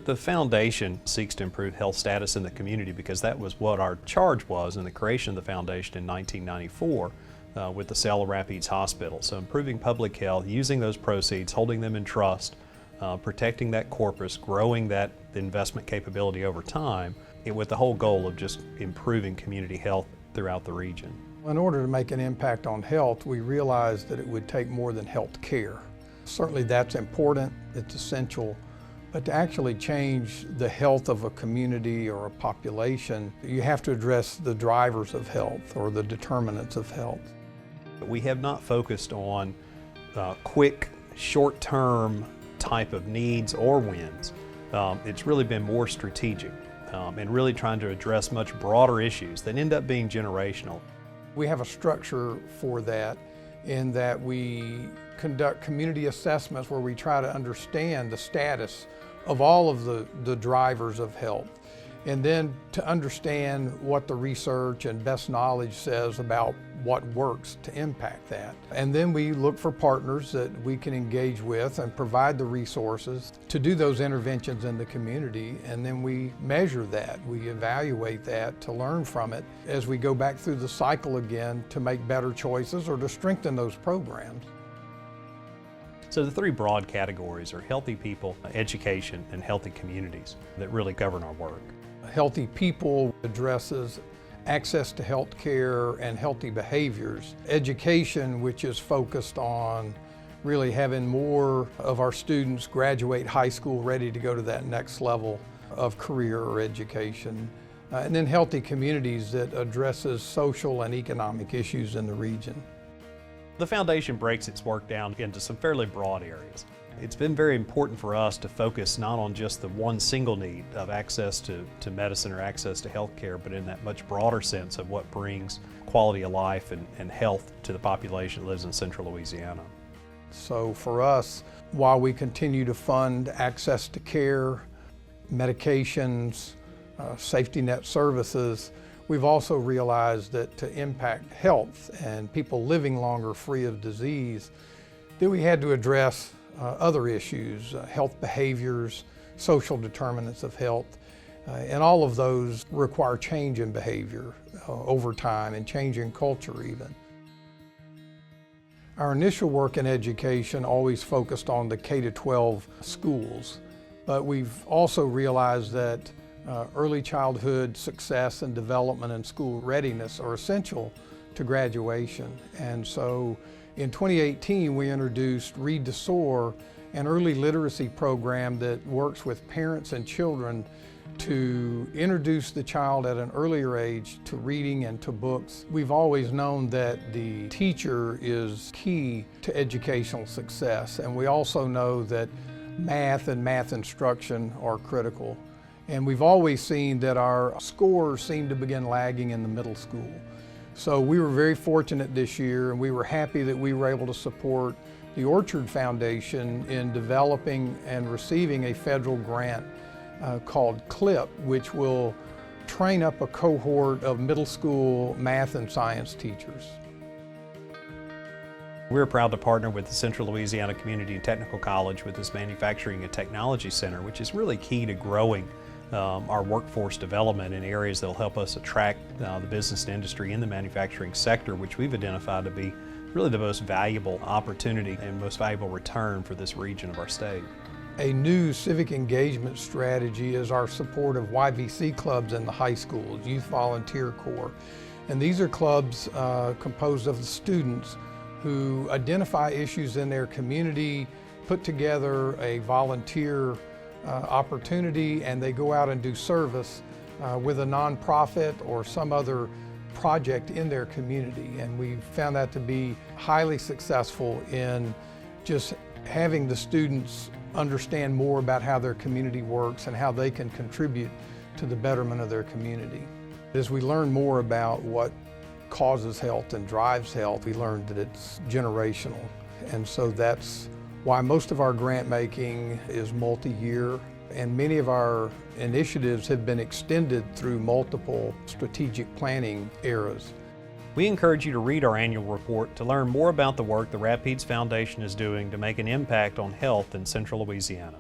The foundation seeks to improve health status in the community because that was what our charge was in the creation of the foundation in 1994 with the sale of Rapides Hospital. So improving public health, using those proceeds, holding them in trust, protecting that corpus, growing that investment capability over time, with the whole goal of just improving community health throughout the region. In order to make an impact on health, we realized that it would take more than health care. Certainly that's important, it's essential, but to actually change the health of a community or a population, you have to address the drivers of health or the determinants of health. We have not focused on quick, short-term type of needs or wins. It's really been more strategic and really trying to address much broader issues that end up being generational. We have a structure for that in that we conduct community assessments where we try to understand the status of all of the drivers of health, and then to understand what the research and best knowledge says about what works to impact that. And then we look for partners that we can engage with and provide the resources to do those interventions in the community, and then we measure that, we evaluate that to learn from it as we go back through the cycle again to make better choices or to strengthen those programs. So the three broad categories are healthy people, education, and healthy communities that really govern our work. Healthy people addresses access to health care and healthy behaviors. Education, which is focused on really having more of our students graduate high school ready to go to that next level of career or education. And then healthy communities that addresses social and economic issues in the region. The foundation breaks its work down into some fairly broad areas. It's been very important for us to focus not on just the one single need of access to medicine or access to health care, but in that much broader sense of what brings quality of life and health to the population that lives in central Louisiana. So for us, while we continue to fund access to care, medications, safety net services, we've also realized that to impact health and people living longer free of disease, that we had to address other issues, health behaviors, social determinants of health, and all of those require change in behavior over time and change in culture even. Our initial work in education always focused on the K-12 schools, but we've also realized that early childhood success and development and school readiness are essential to graduation. And so in 2018, we introduced Read to Soar, an early literacy program that works with parents and children to introduce the child at an earlier age to reading and to books. We've always known that the teacher is key to educational success, and we also know that math and math instruction are critical. And we've always seen that our scores seem to begin lagging in the middle school. So we were very fortunate this year, and we were happy that we were able to support the Orchard Foundation in developing and receiving a federal grant called CLIP, which will train up a cohort of middle school math and science teachers. We're proud to partner with the Central Louisiana Community and Technical College with this Manufacturing and Technology Center, which is really key to growing our workforce development in areas that will help us attract the business and industry in the manufacturing sector, which we've identified to be really the most valuable opportunity and most valuable return for this region of our state. A new civic engagement strategy is our support of YVC clubs in the high schools, Youth Volunteer Corps. And these are clubs composed of the students who identify issues in their community, put together a volunteer opportunity, and they go out and do service with a nonprofit or some other project in their community. And we found that to be highly successful in just having the students understand more about how their community works and how they can contribute to the betterment of their community. As we learn more about what causes health and drives health, we learned that it's generational. And so that's why most of our grant making is multi-year, and many of our initiatives have been extended through multiple strategic planning eras. We encourage you to read our annual report to learn more about the work the Rapides Foundation is doing to make an impact on health in Central Louisiana.